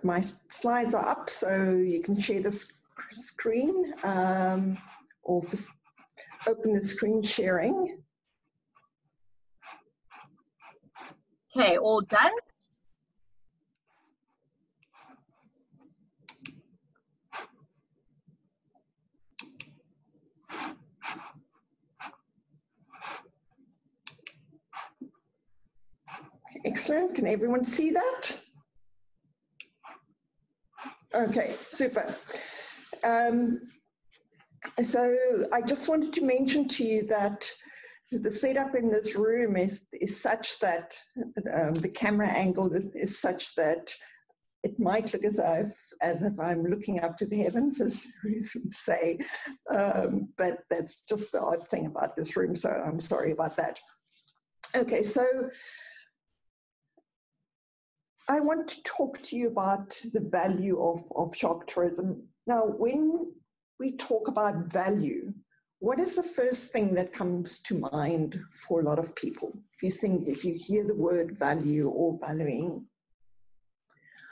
my slides are up, so you can share the screen or open the screen sharing. Okay, all done? Excellent. Can everyone see that? Okay, super. So I just wanted to mention to you that the setup in this room is such that the camera angle is such that it might look as if I'm looking up to the heavens, as Ruth would say, but that's just the odd thing about this room, so I'm sorry about that. Okay, so I want to talk to you about the value of shark tourism. Now, when we talk about value, what is the first thing that comes to mind for a lot of people? If you hear the word value or valuing,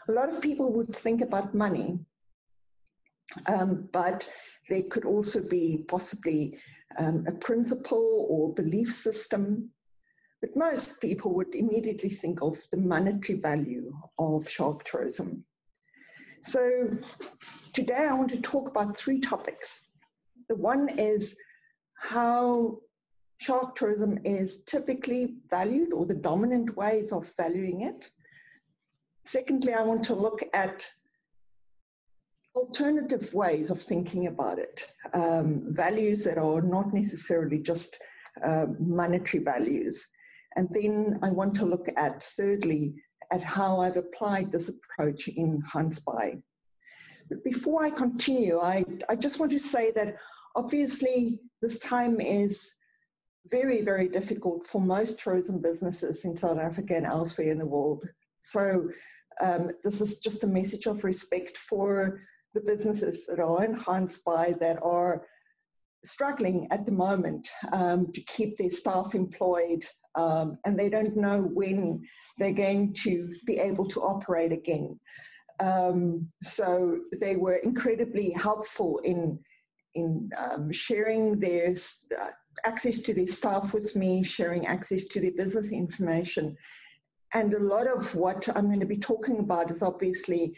a lot of people would think about money, but there could also be possibly a principle or belief system. But most people would immediately think of the monetary value of shark tourism. So today I want to talk about 3 topics. The one is how shark tourism is typically valued, or the dominant ways of valuing it. Secondly, I want to look at alternative ways of thinking about it, values that are not necessarily just monetary values. And then I want to look at, thirdly, at how I've applied this approach in Gansbaai. But before I continue, I just want to say that obviously this time is very, very difficult for most tourism businesses in South Africa and elsewhere in the world. So this is just a message of respect for the businesses that are in Gansbaai that are struggling at the moment to keep their staff employed, and they don't know when they're going to be able to operate again. So they were incredibly helpful in sharing their access to their staff with me, sharing access to their business information. And a lot of what I'm going to be talking about is obviously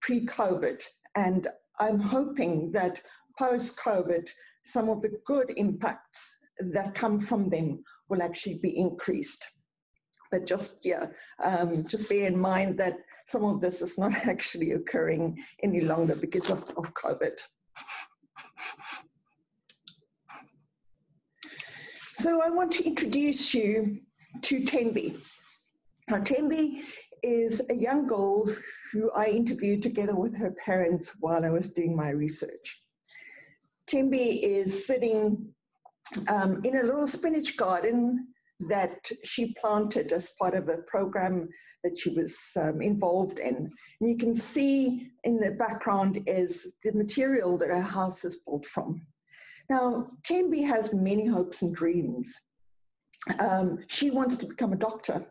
pre-COVID. And I'm hoping that post-COVID, some of the good impacts that come from them will actually be increased. But just bear in mind that some of this is not actually occurring any longer because of COVID. So I want to introduce you to Thembi. Now, Thembi is a young girl who I interviewed together with her parents while I was doing my research. Thembi is sitting in a little spinach garden that she planted as part of a program that she was involved in. And you can see in the background is the material that her house is built from. Now, Thembi has many hopes and dreams. She wants to become a doctor.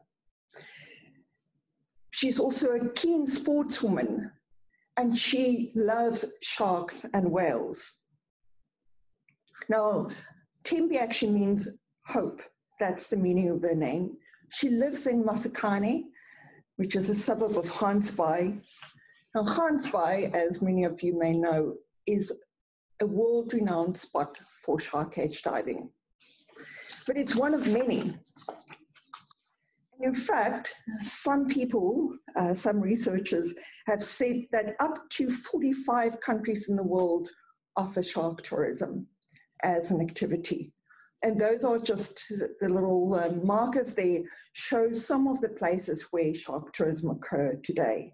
She's also a keen sportswoman, and she loves sharks and whales. Now, Thembi actually means hope. That's the meaning of her name. She lives in Masekane, which is a suburb of Gansbaai. Now, Gansbaai, as many of you may know, is a world-renowned spot for shark cage diving. But it's one of many. In fact, some people, some researchers have said that up to 45 countries in the world offer shark tourism as an activity. And those are just the little markers there, show some of the places where shark tourism occur today.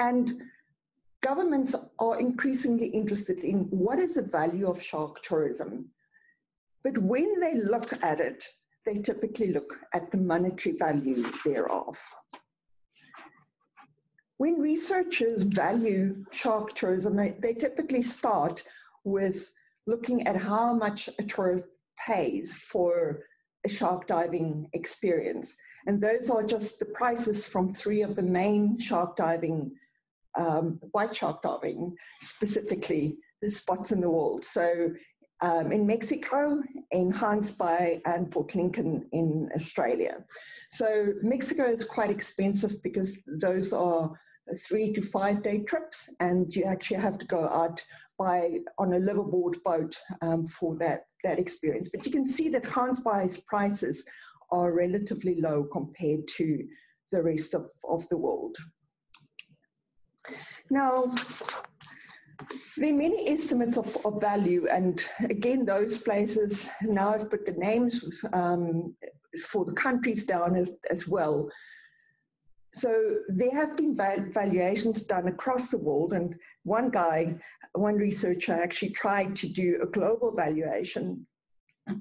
And governments are increasingly interested in what is the value of shark tourism. But when they look at it, they typically look at the monetary value thereof. When researchers value shark tourism, they typically start with looking at how much a tourist pays for a shark diving experience. And those are just the prices from 3 of the main shark diving, white shark diving, specifically the spots in the world. So in Mexico, in Gansbaai, and Port Lincoln in Australia. So Mexico is quite expensive because those are 3 to 5 day trips, and you actually have to go out on a liveaboard boat for that experience. But you can see that Gansbaai's prices are relatively low compared to the rest of the world. Now, there are many estimates of value, and again, those places, now I've put the names for the countries down as well. So there have been valuations done across the world, and one researcher actually tried to do a global valuation,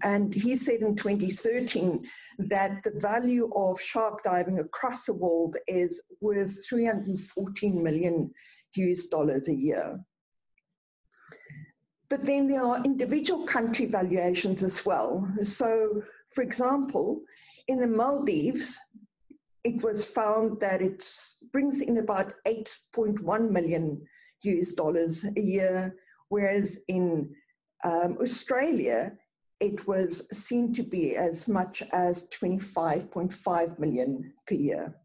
and he said in 2013 that the value of shark diving across the world is worth $314 million a year. But then there are individual country valuations as well. So, for example, in the Maldives, it was found that it brings in about $8.1 million a year, whereas in Australia, it was seen to be as much as $25.5 million per year.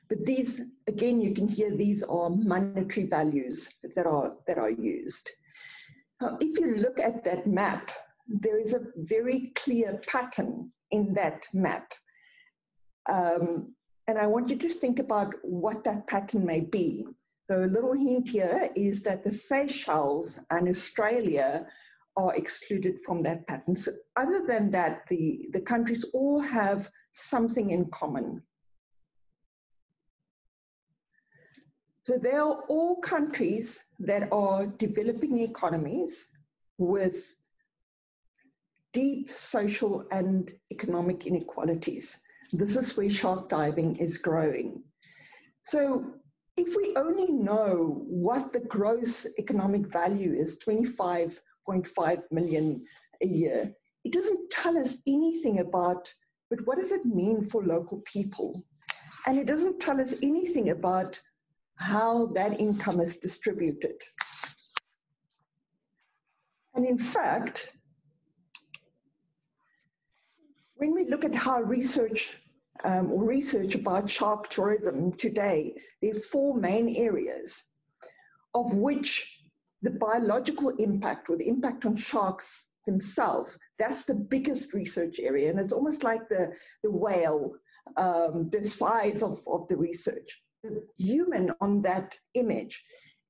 But these, again, you can hear these are monetary values that are used. Now, if you look at that map, there is a very clear pattern in that map. And I want you to think about what that pattern may be. The little hint here is that the Seychelles and Australia are excluded from that pattern. So other than that, the countries all have something in common. So they are all countries that are developing economies with deep social and economic inequalities. This is where shark diving is growing. So if we only know what the gross economic value is, 25.5 million a year, it doesn't tell us anything about, but what does it mean for local people? And it doesn't tell us anything about how that income is distributed. And in fact, when we look at how research about shark tourism today, there are 4 main areas, of which the biological impact, or the impact on sharks themselves, that's the biggest research area, and it's almost like the whale, the size of the research. The human on that image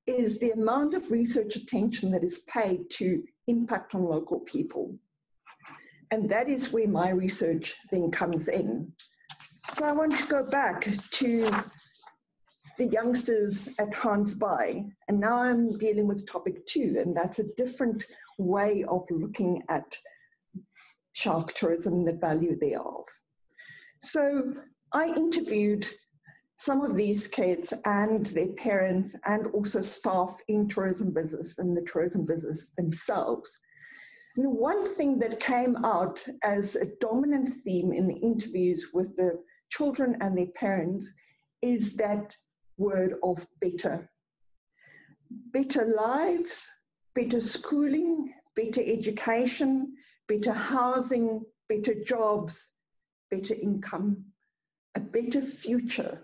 is the amount of research attention that is paid to impact on local people. And that is where my research then comes in. So I want to go back to the youngsters at Gansbaai, and now I'm dealing with topic 2, and that's a different way of looking at shark tourism, the value thereof. So I interviewed some of these kids and their parents and also staff in tourism business and the tourism business themselves. And one thing that came out as a dominant theme in the interviews with the children and their parents is that word of better. Better lives, better schooling, better education, better housing, better jobs, better income, a better future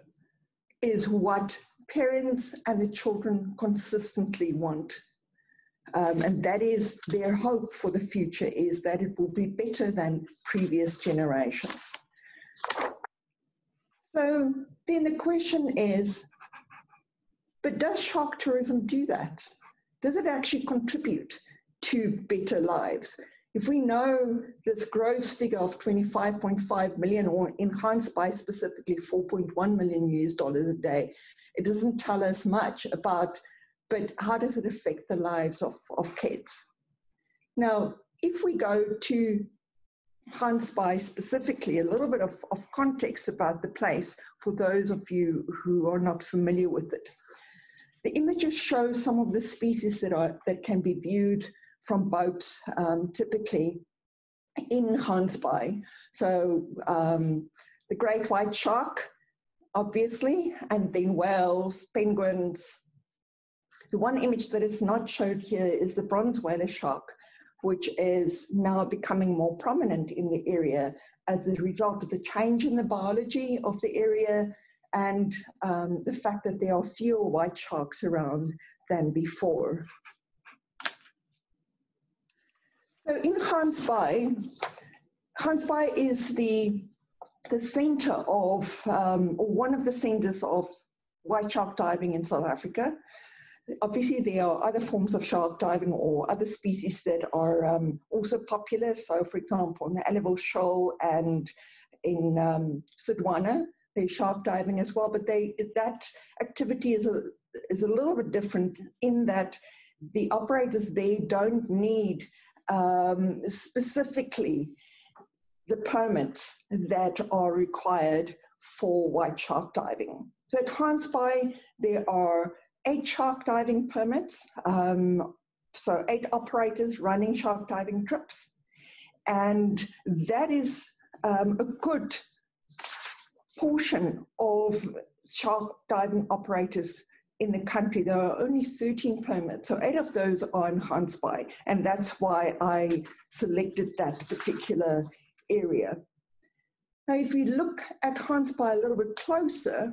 is what parents and the children consistently want. And that is their hope for the future, is that it will be better than previous generations. So then the question is, but does shark tourism do that? Does it actually contribute to better lives? If we know this gross figure of 25.5 million, or in Gansbaai specifically $4.1 million a day, it doesn't tell us much about, but how does it affect the lives of kids? Now, if we go to Gansbaai specifically, a little bit of context about the place for those of you who are not familiar with it. The images show some of the species that can be viewed from boats, typically in Gansbaai. So the great white shark, obviously, and then whales, penguins. The one image that is not showed here is the bronze whaler shark, which is now becoming more prominent in the area as a result of the change in the biology of the area and the fact that there are fewer white sharks around than before. So in Gansbaai is the center of, or one of the centers of white shark diving in South Africa. Obviously, there are other forms of shark diving or other species that are also popular. So, for example, in the Aleville Shoal and in Sodwana, there's shark diving as well. But that activity is a little bit different in that the operators there don't need specifically the permits that are required for white shark diving. So at Gansbaai, there are 8 shark diving permits, so 8 operators running shark diving trips, and that is a good portion of shark diving operators in the country. There are only 13 permits, so 8 of those are in Gansbaai, and that's why I selected that particular area. Now, if you look at Gansbaai a little bit closer,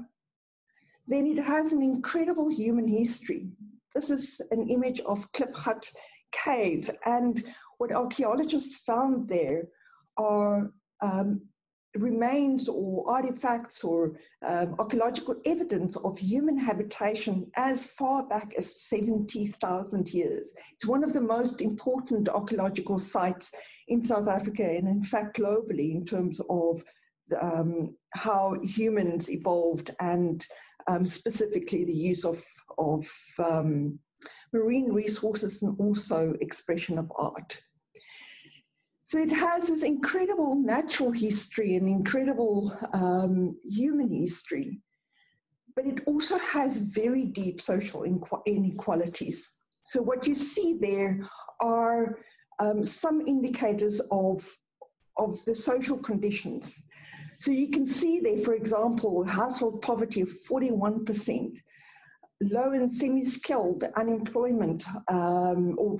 then it has an incredible human history. This is an image of Cliphot Cave, and what archaeologists found there are remains or artifacts or archaeological evidence of human habitation as far back as 70,000 years. It's one of the most important archaeological sites in South Africa and in fact globally in terms of how humans evolved and specifically the use of marine resources and also expression of art. So it has this incredible natural history and incredible human history, but it also has very deep social inequalities. So what you see there are some indicators of the social conditions. So you can see there, for example, household poverty of 41%, low and semi-skilled unemployment or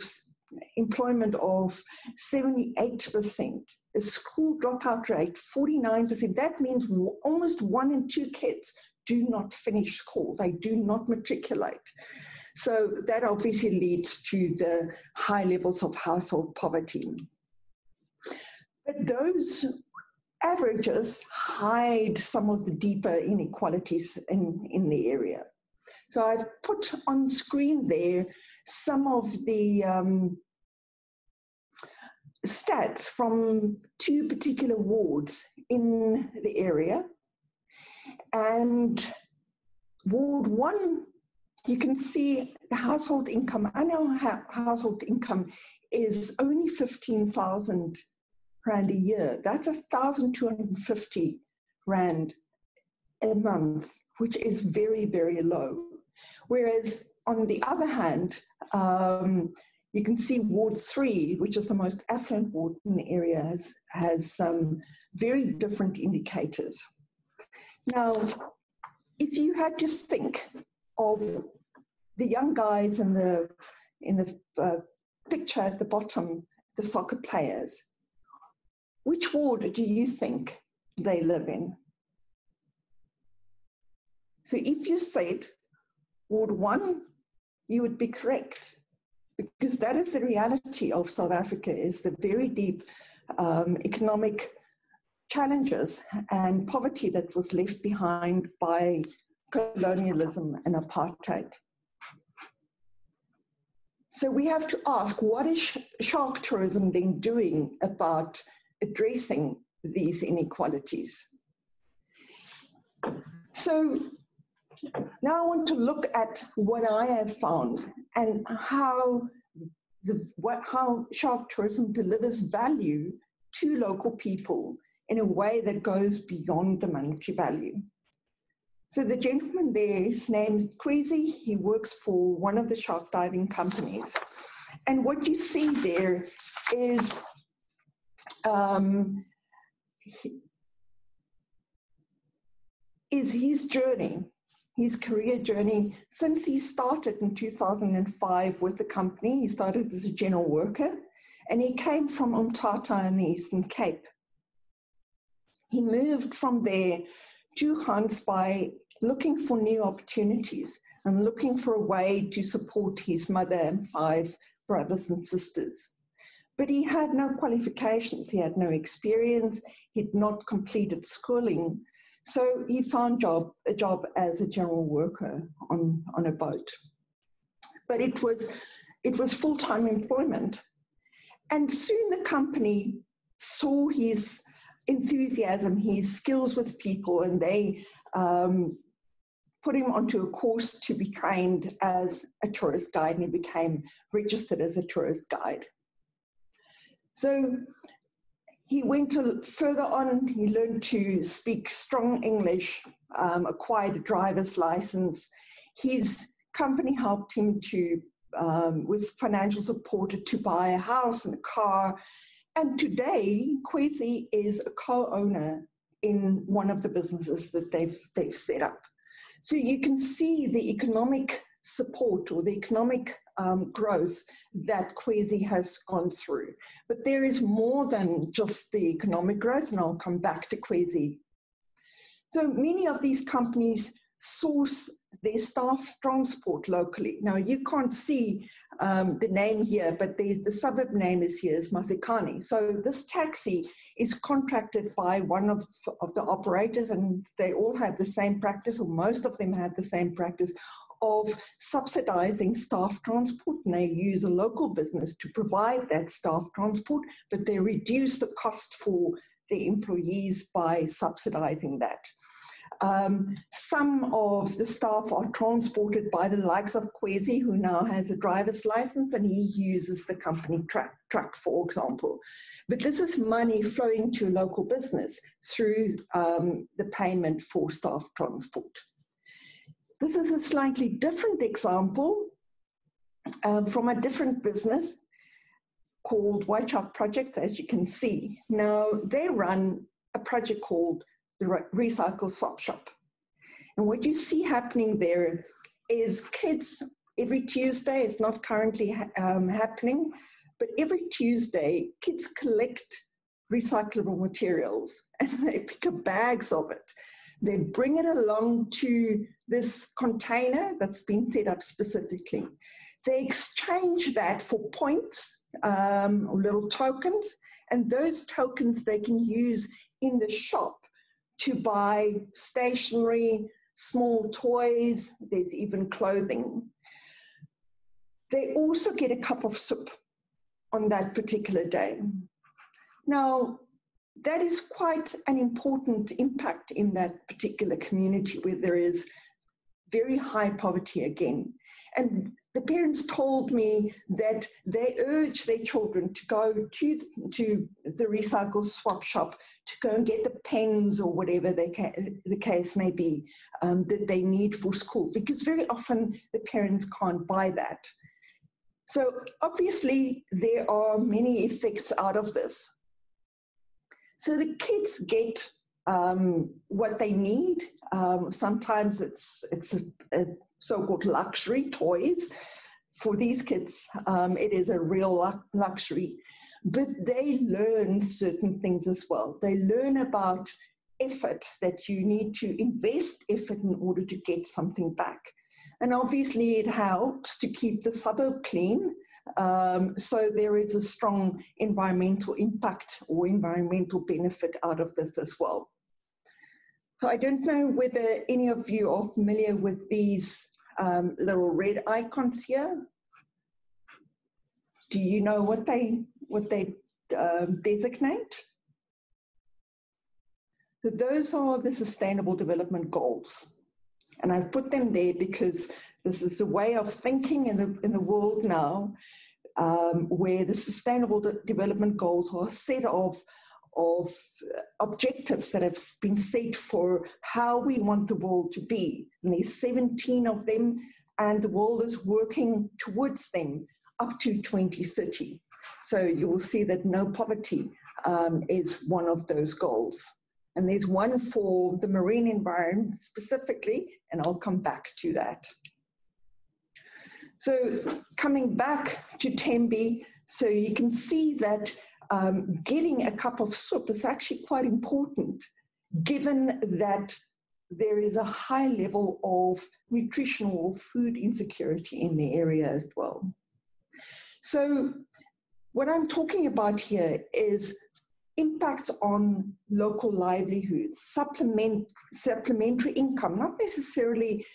employment of 78%, a school dropout rate 49%. That means almost 1 in 2 kids do not finish school. They do not matriculate. So that obviously leads to the high levels of household poverty. But those averages hide some of the deeper inequalities in the area. So I've put on screen there some of the stats from 2 particular wards in the area. And Ward 1, you can see the household income, annual household income is only 15,000 Rand a year. That's 1,250 Rand a month, which is very, very low. Whereas on the other hand, you can see Ward 3, which is the most affluent ward in the area, has some very different indicators. Now, if you had to think of the young guys in the picture at the bottom, the soccer players, which ward do you think they live in? So if you said Ward 1, you would be correct, because that is the reality of South Africa, is the very deep economic challenges and poverty that was left behind by colonialism and apartheid. So we have to ask, what is shark tourism then doing about addressing these inequalities? So now I want to look at what I have found and how shark tourism delivers value to local people in a way that goes beyond the monetary value. So the gentleman there, his name is Kwezi. He works for one of the shark diving companies. And what you see there is is his journey, his career journey, since he started in 2005 with the company. He started as a general worker, and he came from Umtata in the Eastern Cape. He moved from there to Gansbaai looking for new opportunities and looking for a way to support his mother and 5 brothers and sisters. But he had no qualifications, he had no experience, he'd not completed schooling. So he found a job as a general worker on a boat. But it was full-time employment. And soon the company saw his enthusiasm, his skills with people, and they put him onto a course to be trained as a tourist guide, and he became registered as a tourist guide. So he went further on, he learned to speak strong English, acquired a driver's license. His company helped him to, with financial support, to buy a house and a car. And today, Kwesi is a co-owner in one of the businesses that they've set up. So you can see the economic support or the economic growth that Kwesi has gone through. But there is more than just the economic growth, and I'll come back to Kwesi. So many of these companies source their staff transport locally. Now, you can't see the name here, but the suburb name is here is Masekane. So this taxi is contracted by one of the operators, and they all have the same practice, or most of them have the same practice, of subsidizing staff transport, and they use a local business to provide that staff transport, but they reduce the cost for the employees by subsidizing that. Some of the staff are transported by the likes of Kwesi, who now has a driver's license, and he uses the company truck, for example. But this is money flowing to a local business through the payment for staff transport. This is a slightly different example from a different business called White Chalk Project, as you can see. Now, they run a project called the Recycle Swap Shop. And what you see happening there is kids every Tuesday, it's not currently happening, but every Tuesday, kids collect recyclable materials and they pick up bags of it. They bring it along to this container that's been set up specifically. They exchange that for points, or little tokens, and those tokens they can use in the shop to buy stationery, small toys, there's even clothing. They also get a cup of soup on that particular day. Now, that is quite an important impact in that particular community where there is very high poverty again. And the parents told me that they urge their children to go to the recycle swap shop to go and get the pens or whatever the case may be that they need for school, because very often the parents can't buy that. So obviously there are many effects out of this. So the kids get what they need. Sometimes it's a so-called luxury toys. For these kids, it is a real luxury. But they learn certain things as well. They learn about effort, that you need to invest effort in order to get something back. And obviously it helps to keep the suburb clean. So there is a strong environmental impact or environmental benefit out of this as well. I don't know whether any of you are familiar with these little red icons here. Do you know what they designate? So those are the Sustainable Development Goals. And I've put them there because this is a way of thinking in the world now, where the Sustainable Development Goals are a set of objectives that have been set for how we want the world to be. And there's 17 of them, and the world is working towards them up to 2030. So you will see that no poverty is one of those goals. And there's one for the marine environment specifically, and I'll come back to that. So coming back to Tembe, so you can see that getting a cup of soup is actually quite important, given that there is a high level of nutritional or food insecurity in the area as well. So what I'm talking about here is impacts on local livelihoods, supplementary income, not necessarily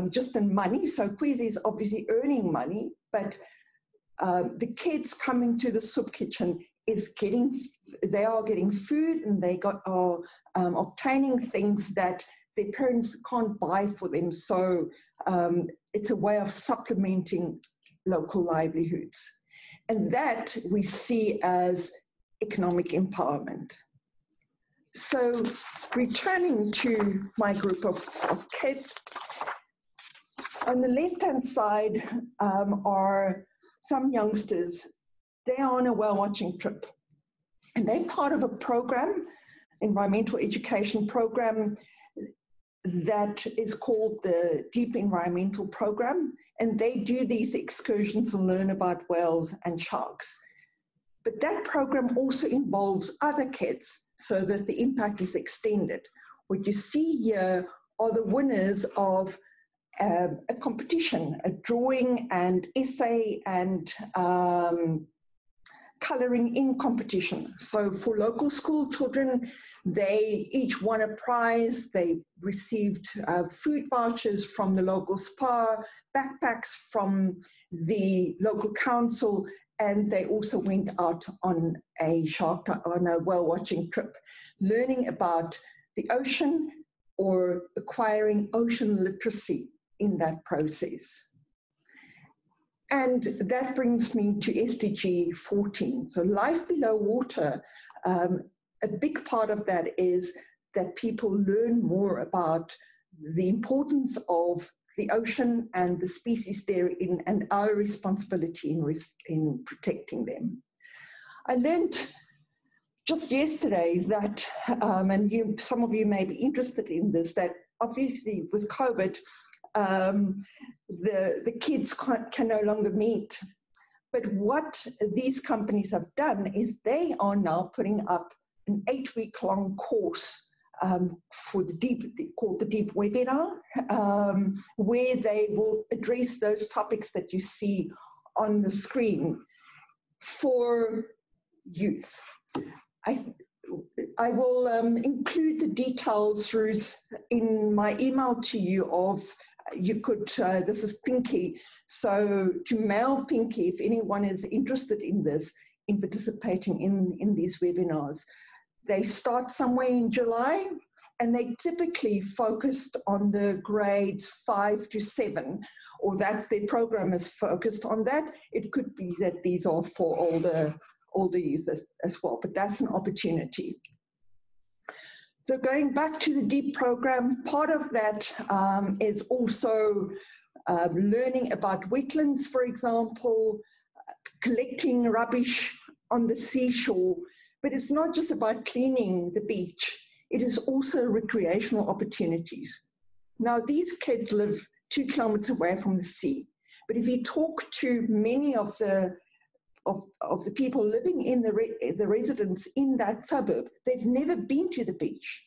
just in money. So Kwezi is obviously earning money, but the kids coming to the soup kitchen they are getting food, and they are obtaining things that their parents can't buy for them. So it's a way of supplementing local livelihoods. And that we see as economic empowerment. So returning to my group of kids, on the left-hand side are some youngsters. They are on a whale watching trip, and they're part of a program, environmental education program, that is called the Deep Environmental Program, and they do these excursions to learn about whales and sharks. But that program also involves other kids so that the impact is extended. What you see here are the winners of a competition, a drawing and essay and coloring in competition. So for local school children, they each won a prize. They received food vouchers from the local spa, backpacks from the local council, and they also went out on a whale watching trip, learning about the ocean or acquiring ocean literacy in that process. And that brings me to SDG 14. So life below water, a big part of that is that people learn more about the importance of the ocean and the species therein and our responsibility in protecting them. I learned just yesterday that, and some of you may be interested in this, that obviously with COVID, the kids can no longer meet. But what these companies have done is they are now putting up an 8-week-long course for called the Deep Webinar, where they will address those topics that you see on the screen for youth. I will include the details, Ruth, in my email to you of, this is Pinky, so to mail Pinky if anyone is interested in this, in participating in these webinars. They start somewhere in July, and they typically focused on the grades 5 to 7, or that's their program is focused on that. It could be that these are for older users as well, but that's an opportunity. So going back to the DEEP program, part of that is also learning about wetlands, for example, collecting rubbish on the seashore. But it's not just about cleaning the beach. It is also recreational opportunities. Now, these kids live 2 kilometers away from the sea. But if you talk to many of the people living in the residents in that suburb, they've never been to the beach.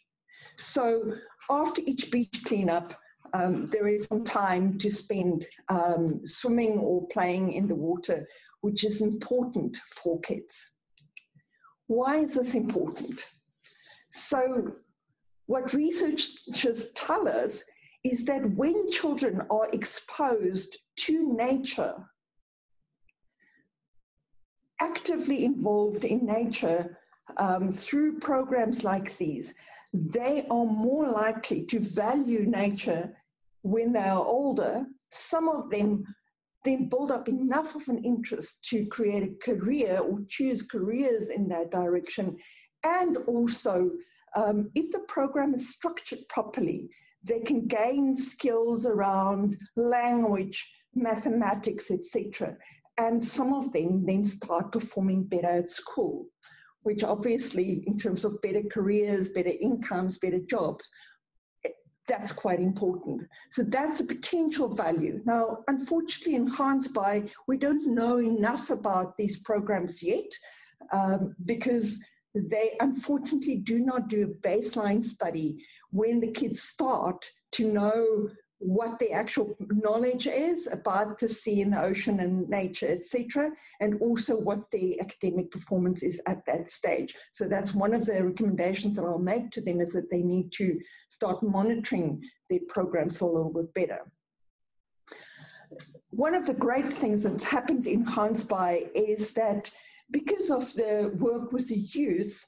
So after each beach cleanup, there is some time to spend swimming or playing in the water, which is important for kids. Why is this important? So what researchers tell us is that when children are exposed to nature, actively involved in nature through programs like these, they are more likely to value nature when they are older. Some of them then build up enough of an interest to create a career or choose careers in that direction. And also, if the program is structured properly, they can gain skills around language, mathematics, etc. And some of them then start performing better at school. which obviously in terms of better careers, better incomes, better jobs, that's quite important. So that's a potential value. Now, unfortunately in Gansbaai, we don't know enough about these programs yet because they unfortunately do not do a baseline study when the kids start to know what the actual knowledge is about the sea and the ocean and nature, etc., and also what the academic performance is at that stage. So that's one of the recommendations that I'll make to them, is that they need to start monitoring their programs a little bit better. One of the great things that's happened in Gansbaai is that because of the work with the youth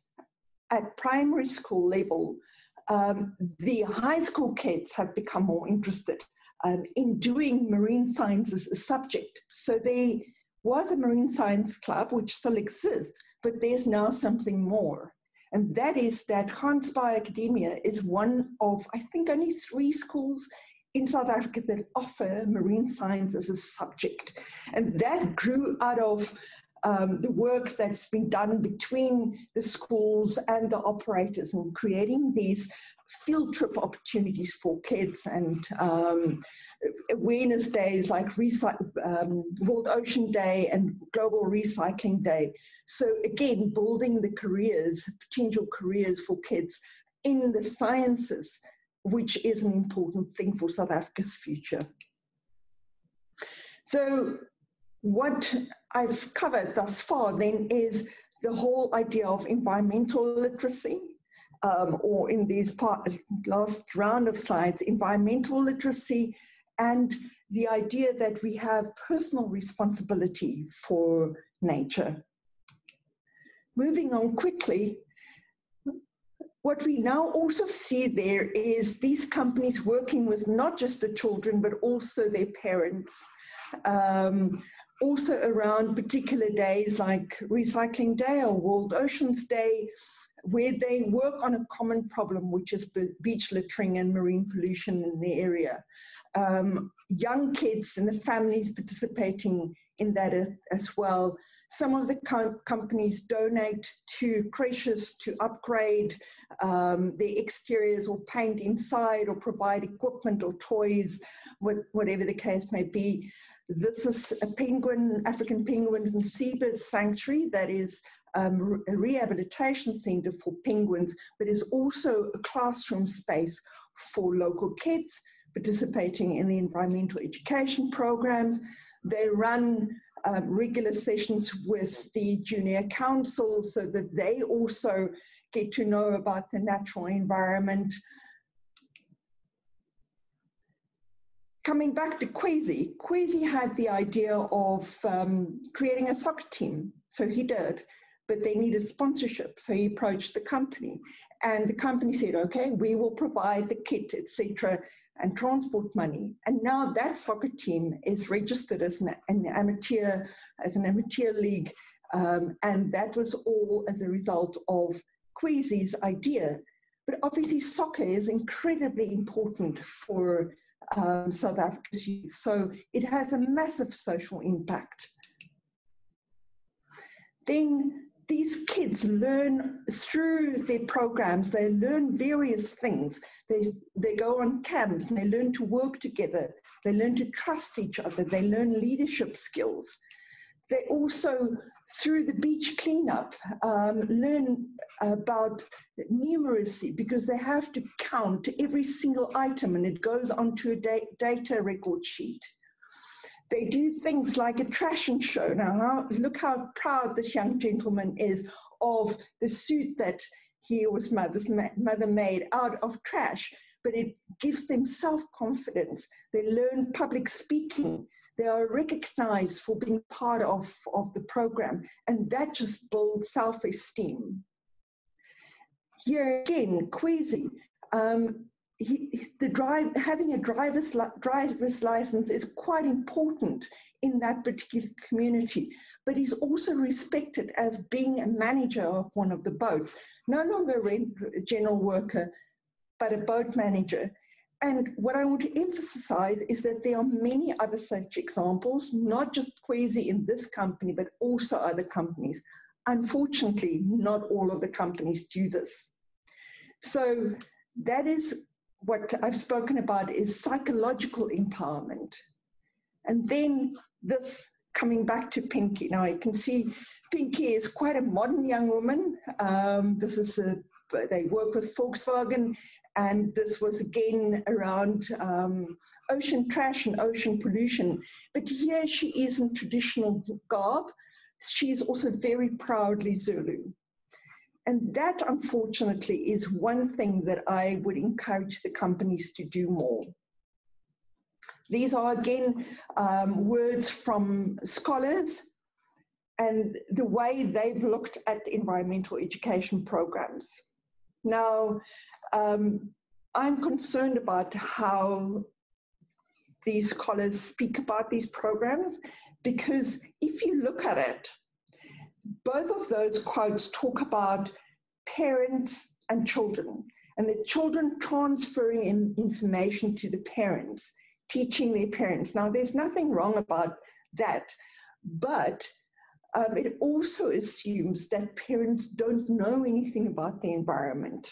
at primary school level, the high school kids have become more interested in doing marine science as a subject. So there was a marine science club, which still exists, but there's now something more. And that is that Gansbaai Academia is one of, I think, only 3 schools in South Africa that offer marine science as a subject. And that grew out of the work that's been done between the schools and the operators and creating these field trip opportunities for kids and awareness days like World Ocean Day and Global Recycling Day. So again, building the careers, potential careers for kids in the sciences, which is an important thing for South Africa's future. So what I've covered thus far then is the whole idea of environmental literacy, or in these last round of slides, environmental literacy, and the idea that we have personal responsibility for nature. Moving on quickly, what we now also see there is these companies working with not just the children, but also their parents, also around particular days like Recycling Day or World Oceans Day, where they work on a common problem, which is beach littering and marine pollution in the area. Young kids and the families participating in that as well. Some of the companies donate to creches to upgrade their exteriors or paint inside or provide equipment or toys, whatever the case may be. This is a African penguin and seabird sanctuary that is a rehabilitation center for penguins, but is also a classroom space for local kids participating in the environmental education programs. They run regular sessions with the junior council so that they also get to know about the natural environment. Coming back to Kwesi had the idea of creating a soccer team, so he did, but they needed sponsorship, so he approached the company, and the company said, okay, we will provide the kit, etc., and transport money. And now that soccer team is registered as an amateur league, and that was all as a result of Kwesi's idea. But obviously soccer is incredibly important for South Africa's youth, so it has a massive social impact. Then these kids learn through their programs, they learn various things. They go on camps and they learn to work together. They learn to trust each other. They learn leadership skills. They also, through the beach cleanup, learn about numeracy, because they have to count every single item and it goes onto a data record sheet. They do things like a trash and show. Now, look how proud this young gentleman is of the suit that he or his mother made out of trash, but it gives them self-confidence. They learn public speaking. They are recognized for being part of the program, and that just builds self-esteem. Here again, Kwesi, having a driver's license is quite important in that particular community, but he's also respected as being a manager of one of the boats, no longer a general worker, but a boat manager. And what I want to emphasize is that there are many other such examples, not just Kwesi in this company, but also other companies. unfortunately, not all of the companies do this. So that is what I've spoken about, is psychological empowerment. And then this, coming back to Pinky. Now you can see Pinky is quite a modern young woman. They work with Volkswagen, and this was again around ocean trash and ocean pollution. But here she is in traditional garb. She's also very proudly Zulu. And that, unfortunately, is one thing that I would encourage the companies to do more. These are, again, words from scholars and the way they've looked at environmental education programs. Now, I'm concerned about how these scholars speak about these programs, because if you look at it, both of those quotes talk about parents and children, and the children transferring information to the parents, teaching their parents. Now, there's nothing wrong about that, but it also assumes that parents don't know anything about the environment,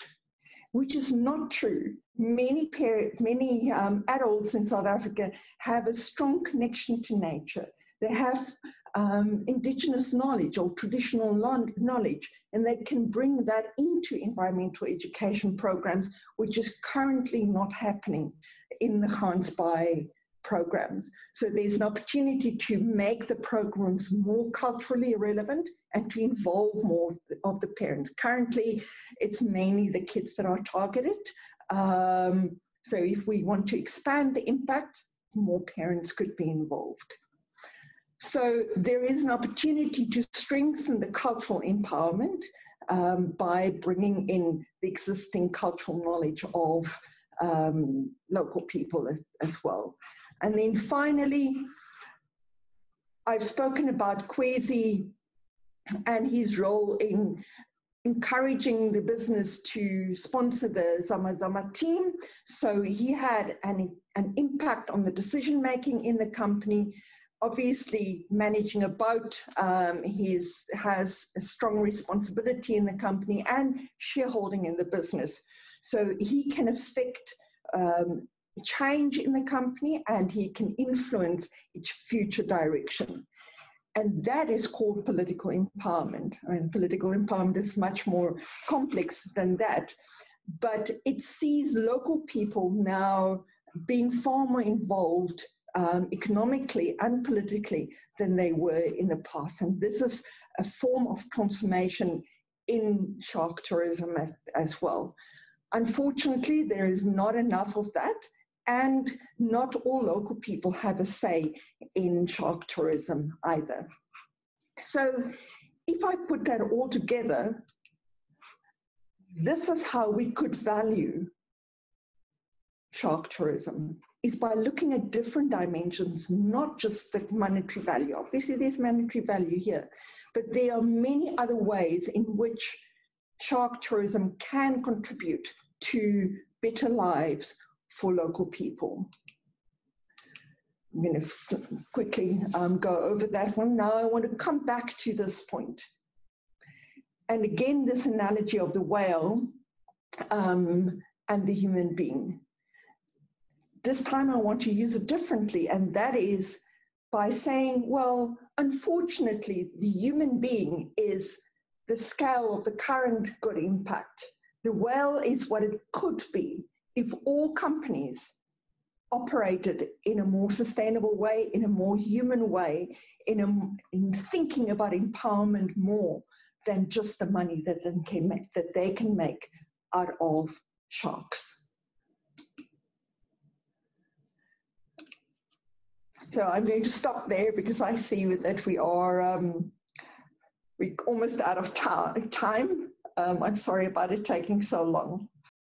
which is not true. Many adults in South Africa have a strong connection to nature. They have indigenous knowledge or traditional knowledge, and they can bring that into environmental education programs, which is currently not happening in the Gansbaai programs. So there's an opportunity to make the programs more culturally relevant and to involve more of the parents. Currently, it's mainly the kids that are targeted. So if we want to expand the impact, more parents could be involved. So there is an opportunity to strengthen the cultural empowerment by bringing in the existing cultural knowledge of local people as well. And then finally, I've spoken about Kwezi and his role in encouraging the business to sponsor the Zama Zama team. So he had an impact on the decision-making in the company. Obviously, managing a boat, he has a strong responsibility in the company and shareholding in the business. So he can affect change in the company, and he can influence its future direction. And that is called political empowerment. I mean, political empowerment is much more complex than that. But it sees local people now being far more involved economically and politically than they were in the past. And this is a form of transformation in shark tourism as well. Unfortunately, there is not enough of that, and not all local people have a say in shark tourism either. So if I put that all together, this is how we could value shark tourism, is by looking at different dimensions, not just the monetary value. Obviously, there's monetary value here, but there are many other ways in which shark tourism can contribute to better lives for local people. I'm going to quickly go over that one. Now I want to come back to this point. And again, this analogy of the whale and the human being. This time I want to use it differently, and that is by saying, well, unfortunately, the human being is the scale of the current good impact. The whale is what it could be if all companies operated in a more sustainable way, in a more human way, in thinking about empowerment more than just the money that they can make out of sharks. So I'm going to stop there because I see that we are we're almost out of time. I'm sorry about it taking so long.